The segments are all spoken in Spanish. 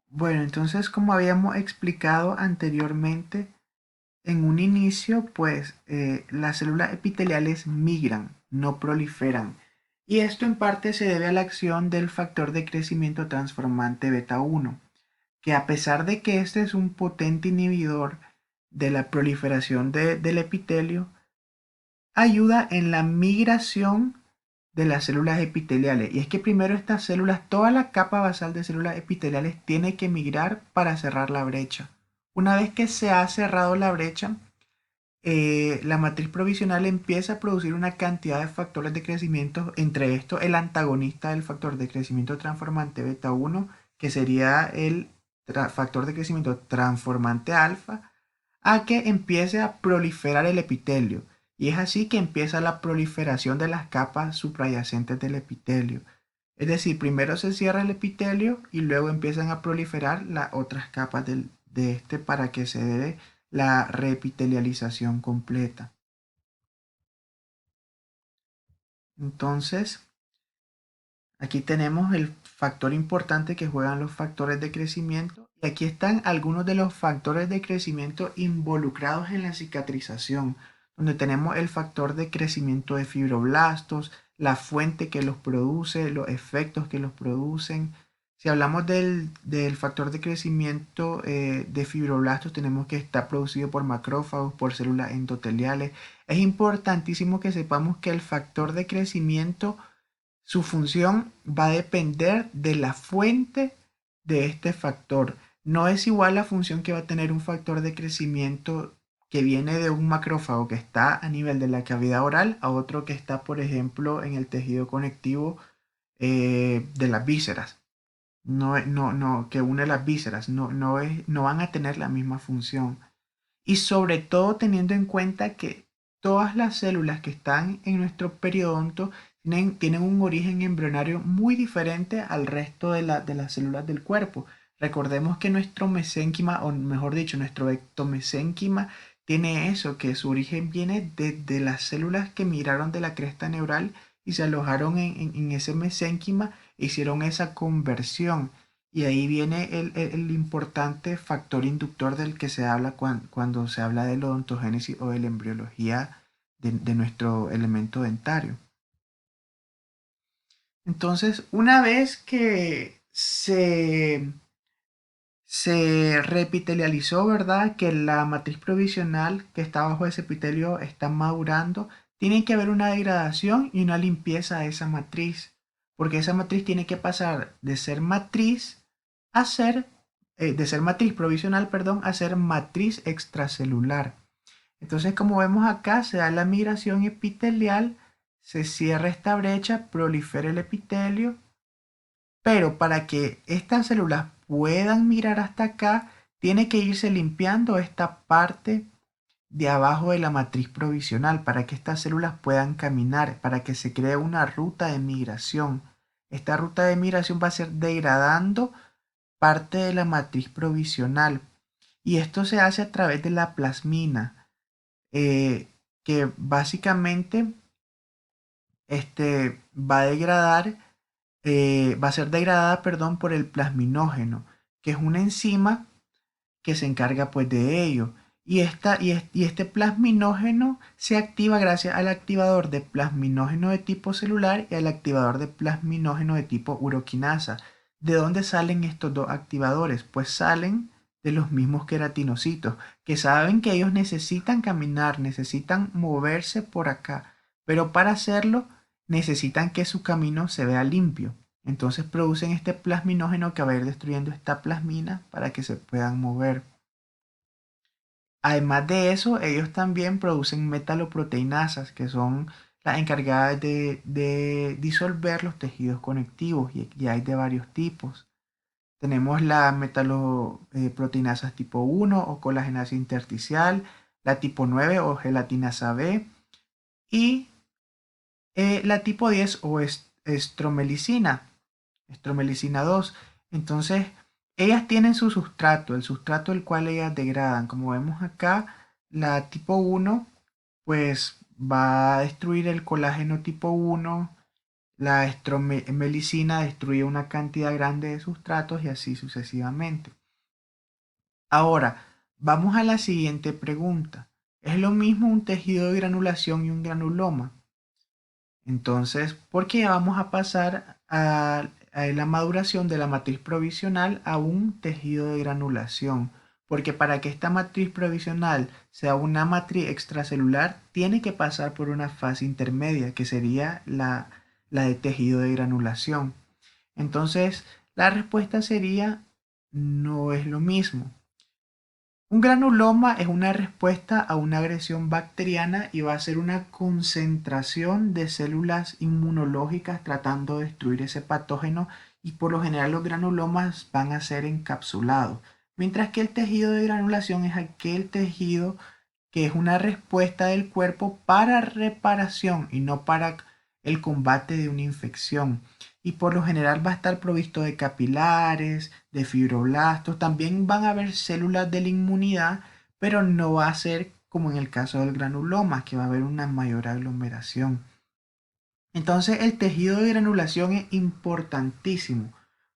Bueno, entonces como habíamos explicado anteriormente, en un inicio, pues las células epiteliales migran, no proliferan. Y esto en parte se debe a la acción del factor de crecimiento transformante beta 1, que a pesar de que este es un potente inhibidor de la proliferación del epitelio, ayuda en la migración de las células epiteliales. Y es que primero estas células, toda la capa basal de células epiteliales tiene que migrar para cerrar la brecha. Una vez que se ha cerrado la brecha, la matriz provisional empieza a producir una cantidad de factores de crecimiento, entre estos el antagonista del factor de crecimiento transformante beta 1, que sería el factor de crecimiento transformante alfa, a que empiece a proliferar el epitelio. Y es así que empieza la proliferación de las capas suprayacentes del epitelio. Es decir, primero se cierra el epitelio y luego empiezan a proliferar las otras capas de este para que se dé la reepitelialización completa. Entonces, aquí tenemos el factor importante que juegan los factores de crecimiento y aquí están algunos de los factores de crecimiento involucrados en la cicatrización, donde tenemos el factor de crecimiento de fibroblastos, la fuente que los produce, los efectos que los producen. Si hablamos del factor de crecimiento de fibroblastos, tenemos que está producido por macrófagos, por células endoteliales. Es importantísimo que sepamos que el factor de crecimiento, su función va a depender de la fuente de este factor. No es igual la función que va a tener un factor de crecimiento que viene de un macrófago que está a nivel de la cavidad oral a otro que está, por ejemplo, en el tejido conectivo de las vísceras. No, que une las vísceras. No van a tener la misma función. Y sobre todo teniendo en cuenta que todas las células que están en nuestro periodonto tienen un origen embrionario muy diferente al resto de las células del cuerpo. Recordemos que nuestro mesénquima, o mejor dicho, nuestro ectomesénquima, tiene eso, que su origen viene de las células que migraron de la cresta neural y se alojaron en ese mesénquima e hicieron esa conversión. Y ahí viene el importante factor inductor del que se habla cuando se habla de la odontogénesis o de la embriología de nuestro elemento dentario. Entonces, una vez que se reepitelializó, ¿verdad? Que la matriz provisional que está bajo ese epitelio está madurando, tiene que haber una degradación y una limpieza de esa matriz, porque esa matriz tiene que pasar de ser matriz a ser, de ser matriz provisional, perdón, a ser matriz extracelular. Entonces, como vemos acá, se da la migración epitelial, se cierra esta brecha, prolifera el epitelio, pero para que estas células puedan migrar hasta acá, tiene que irse limpiando esta parte de abajo de la matriz provisional para que estas células puedan caminar, para que se cree una ruta de migración. Esta ruta de migración va a ser degradando parte de la matriz provisional y esto se hace a través de la plasmina, que básicamente va a degradar, va a ser degradada, perdón, por el plasminógeno, que es una enzima que se encarga pues de ello. Y este plasminógeno se activa gracias al activador de plasminógeno de tipo celular y al activador de plasminógeno de tipo uroquinasa. ¿De dónde salen estos dos activadores? Pues salen de los mismos queratinocitos, que saben que ellos necesitan caminar, necesitan moverse por acá, pero para hacerlo necesitan que su camino se vea limpio. Entonces producen este plasminógeno que va a ir destruyendo esta plasmina para que se puedan mover. Además de eso, ellos también producen metaloproteinasas, que son las encargadas de disolver los tejidos conectivos y hay de varios tipos. Tenemos la metaloproteinasas tipo 1 o colagenasa intersticial, la tipo 9 o gelatinasa B y la tipo 10 o estromelicina 2. Entonces, ellas tienen su sustrato, el sustrato el cual ellas degradan. Como vemos acá, la tipo 1 pues va a destruir el colágeno tipo 1, La estromelicina destruye una cantidad grande de sustratos y así sucesivamente. Ahora, vamos a la siguiente pregunta. ¿Es lo mismo un tejido de granulación y un granuloma? Entonces, porque ya vamos a pasar a la maduración de la matriz provisional a un tejido de granulación. Porque para que esta matriz provisional sea una matriz extracelular, tiene que pasar por una fase intermedia, que sería la de tejido de granulación. Entonces, la respuesta sería, no es lo mismo. Un granuloma es una respuesta a una agresión bacteriana y va a ser una concentración de células inmunológicas tratando de destruir ese patógeno, y por lo general los granulomas van a ser encapsulados, mientras que el tejido de granulación es aquel tejido que es una respuesta del cuerpo para reparación y no para el combate de una infección. Y por lo general va a estar provisto de capilares, de fibroblastos, también van a haber células de la inmunidad, pero no va a ser como en el caso del granuloma, que va a haber una mayor aglomeración. Entonces el tejido de granulación es importantísimo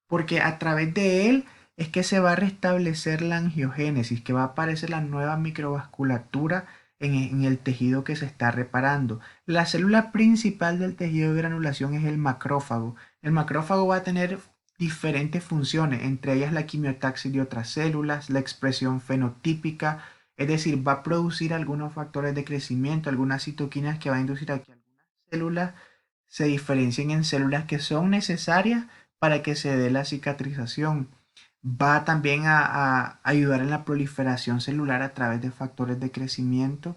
porque a través de él es que se va a restablecer la angiogénesis, que va a aparecer la nueva microvasculatura en el tejido que se está reparando. La célula principal del tejido de granulación es el macrófago. El macrófago va a tener diferentes funciones, entre ellas la quimiotaxis de otras células, la expresión fenotípica, es decir, va a producir algunos factores de crecimiento, algunas citoquinas que va a inducir a que algunas células se diferencien en células que son necesarias para que se dé la cicatrización. Va también a ayudar en la proliferación celular a través de factores de crecimiento.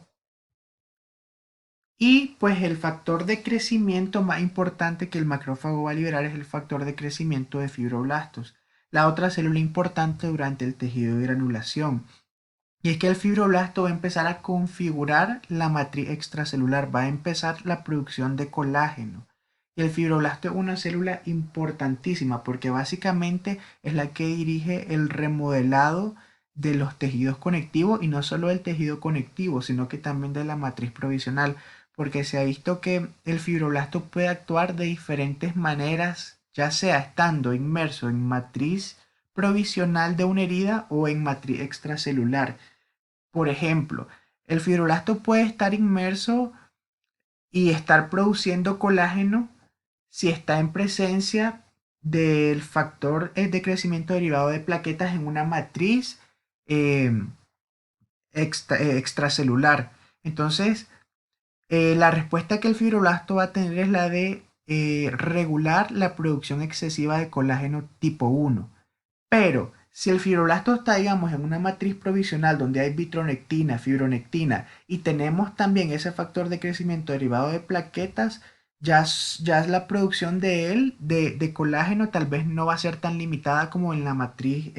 Y pues el factor de crecimiento más importante que el macrófago va a liberar es el factor de crecimiento de fibroblastos, la otra célula importante durante el tejido de granulación. Y es que el fibroblasto va a empezar a configurar la matriz extracelular, va a empezar la producción de colágeno. Y el fibroblasto es una célula importantísima porque básicamente es la que dirige el remodelado de los tejidos conectivos, y no solo del tejido conectivo, sino que también de la matriz provisional, porque se ha visto que el fibroblasto puede actuar de diferentes maneras, ya sea estando inmerso en matriz provisional de una herida o en matriz extracelular. Por ejemplo, el fibroblasto puede estar inmerso y estar produciendo colágeno si está en presencia del factor de crecimiento derivado de plaquetas en una matriz eh, extracelular. Entonces, la respuesta que el fibroblasto va a tener es la de regular la producción excesiva de colágeno tipo 1. Pero si el fibroblasto está, digamos, en una matriz provisional donde hay vitronectina, fibronectina, y tenemos también ese factor de crecimiento derivado de plaquetas, ya la producción de él, de colágeno, tal vez no va a ser tan limitada como en la matriz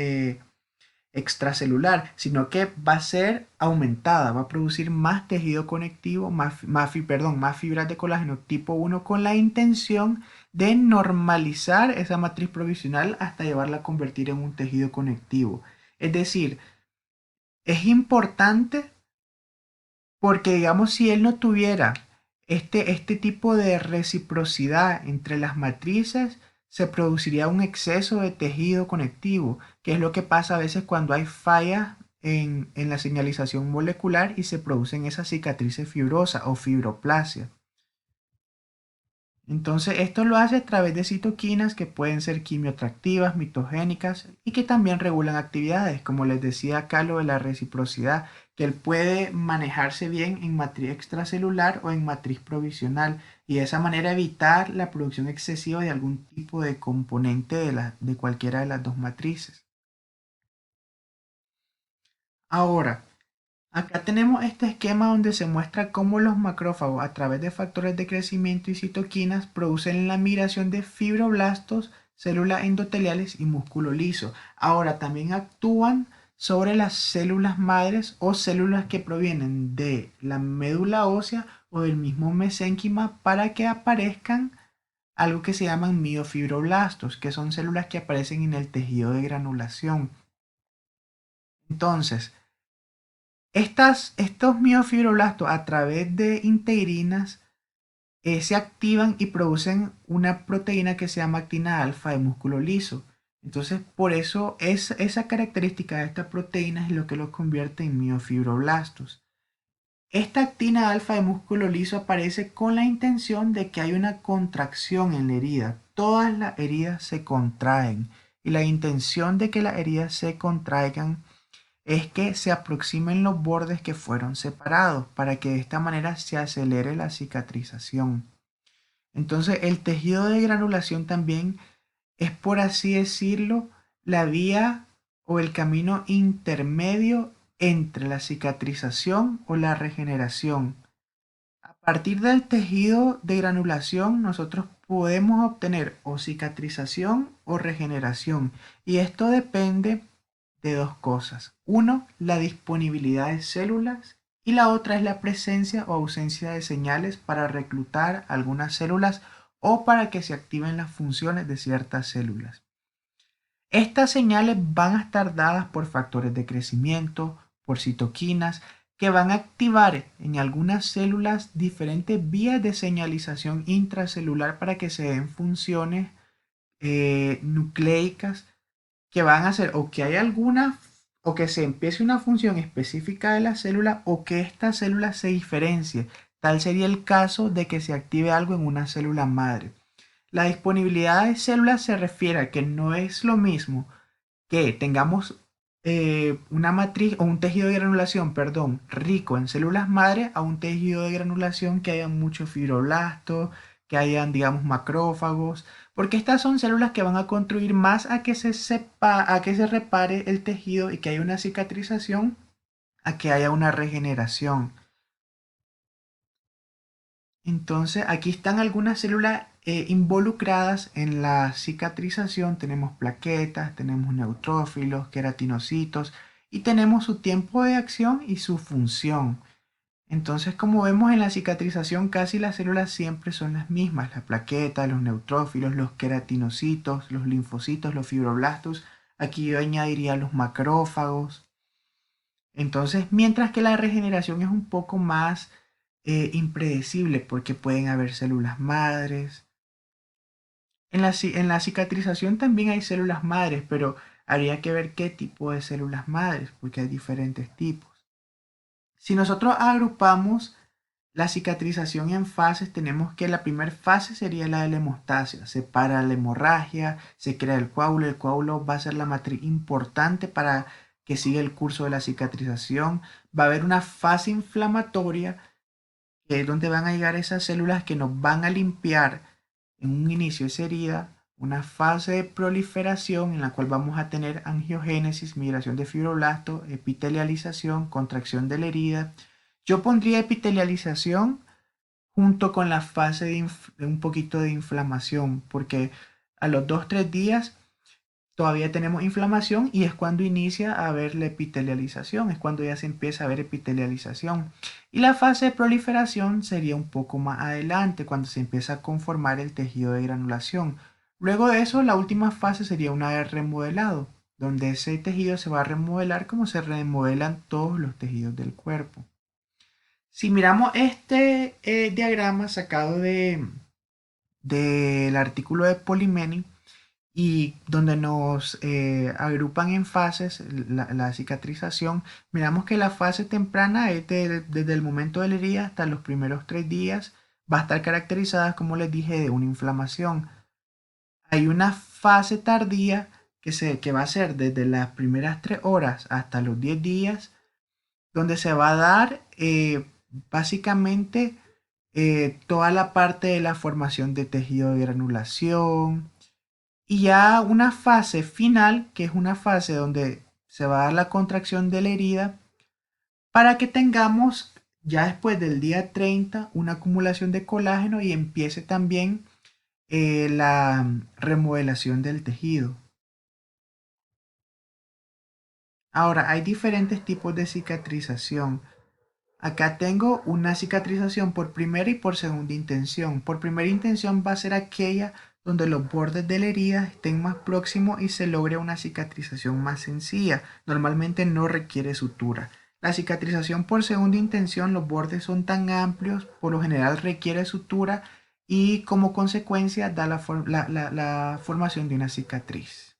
extracelular, sino que va a ser aumentada, va a producir más tejido conectivo, más fibras de colágeno tipo 1, con la intención de normalizar esa matriz provisional hasta llevarla a convertir en un tejido conectivo. Es decir, es importante porque, digamos, si él no tuviera este tipo de reciprocidad entre las matrices, se produciría un exceso de tejido conectivo, que es lo que pasa a veces cuando hay fallas en la señalización molecular y se producen esas cicatrices fibrosas o fibroplasia. Entonces, esto lo hace a través de citoquinas que pueden ser quimioatractivas, mitogénicas y que también regulan actividades, como les decía acá lo de la reciprocidad, que él puede manejarse bien en matriz extracelular o en matriz provisional, y de esa manera evitar la producción excesiva de algún tipo de componente de cualquiera de las dos matrices. Ahora, acá tenemos este esquema donde se muestra cómo los macrófagos, a través de factores de crecimiento y citoquinas, producen la migración de fibroblastos, células endoteliales y músculo liso. Ahora también actúan sobre las células madres o células que provienen de la médula ósea o del mismo mesénquima para que aparezcan algo que se llaman miofibroblastos, que son células que aparecen en el tejido de granulación. Entonces, estos miofibroblastos, a través de integrinas, se activan y producen una proteína que se llama actina alfa de músculo liso. Entonces, por eso esa característica de esta proteína es lo que los convierte en miofibroblastos. Esta actina alfa de músculo liso aparece con la intención de que hay una contracción en la herida. Todas las heridas se contraen y la intención de que las heridas se contraigan es que se aproximen los bordes que fueron separados para que de esta manera se acelere la cicatrización. Entonces el tejido de granulación también es, por así decirlo, la vía o el camino intermedio entre la cicatrización o la regeneración. A partir del tejido de granulación nosotros podemos obtener o cicatrización o regeneración, y esto depende de dos cosas. Uno, la disponibilidad de células, y la otra es la presencia o ausencia de señales para reclutar algunas células o para que se activen las funciones de ciertas células. Estas señales van a estar dadas por factores de crecimiento, por citoquinas, que van a activar en algunas células diferentes vías de señalización intracelular para que se den funciones nucleicas que van a hacer o que hay alguna o que se empiece una función específica de la célula o que esta célula se diferencie. Tal sería el caso de que se active algo en una célula madre. La disponibilidad de células se refiere a que no es lo mismo que tengamos una matriz o un tejido de granulación, perdón, rico en células madre a un tejido de granulación que haya muchos fibroblastos, que hayan, digamos, macrófagos, porque estas son células que van a contribuir más a que a que se repare el tejido y que haya una cicatrización, a que haya una regeneración. Entonces, aquí están algunas células involucradas en la cicatrización. Tenemos plaquetas, tenemos neutrófilos, queratinocitos y tenemos su tiempo de acción y su función. Entonces, como vemos en la cicatrización, casi las células siempre son las mismas. Las plaquetas, los neutrófilos, los queratinocitos, los linfocitos, los fibroblastos. Aquí yo añadiría los macrófagos. Entonces, mientras que la regeneración es un poco más impredecible porque pueden haber células madres. En la cicatrización también hay células madres, pero habría que ver qué tipo de células madres, porque hay diferentes tipos. Si nosotros agrupamos la cicatrización en fases, tenemos que la primera fase sería la de la hemostasia. Se para la hemorragia, se crea el coágulo va a ser la matriz importante para que siga el curso de la cicatrización. Va a haber una fase inflamatoria, que es donde van a llegar esas células que nos van a limpiar en un inicio esa herida, una fase de proliferación en la cual vamos a tener angiogénesis, migración de fibroblastos, epitelialización, contracción de la herida. Yo pondría epitelialización junto con la fase de un poquito de inflamación, porque a los 2-3 días todavía tenemos inflamación y es cuando inicia a haber la epitelialización, es cuando ya se empieza a ver epitelialización. Y la fase de proliferación sería un poco más adelante, cuando se empieza a conformar el tejido de granulación. Luego de eso, la última fase sería una de remodelado, donde ese tejido se va a remodelar como se remodelan todos los tejidos del cuerpo. Si miramos este diagrama sacado del artículo de Polimeni, y donde nos agrupan en fases la cicatrización, miramos que la fase temprana es desde el momento de la herida hasta los primeros 3 días, va a estar caracterizada, como les dije, de una inflamación. Hay una fase tardía que va a ser desde las primeras 3 horas hasta los 10 días, donde se va a dar básicamente toda la parte de la formación de tejido de granulación, y ya una fase final, que es una fase donde se va a dar la contracción de la herida, para que tengamos ya después del día 30 una acumulación de colágeno y empiece también la remodelación del tejido. Ahora, hay diferentes tipos de cicatrización. Acá tengo una cicatrización por primera y por segunda intención. Por primera intención va a ser aquella donde los bordes de la herida estén más próximos y se logre una cicatrización más sencilla. Normalmente no requiere sutura. La cicatrización por segunda intención, los bordes son tan amplios, por lo general requiere sutura y como consecuencia da la formación de una cicatriz.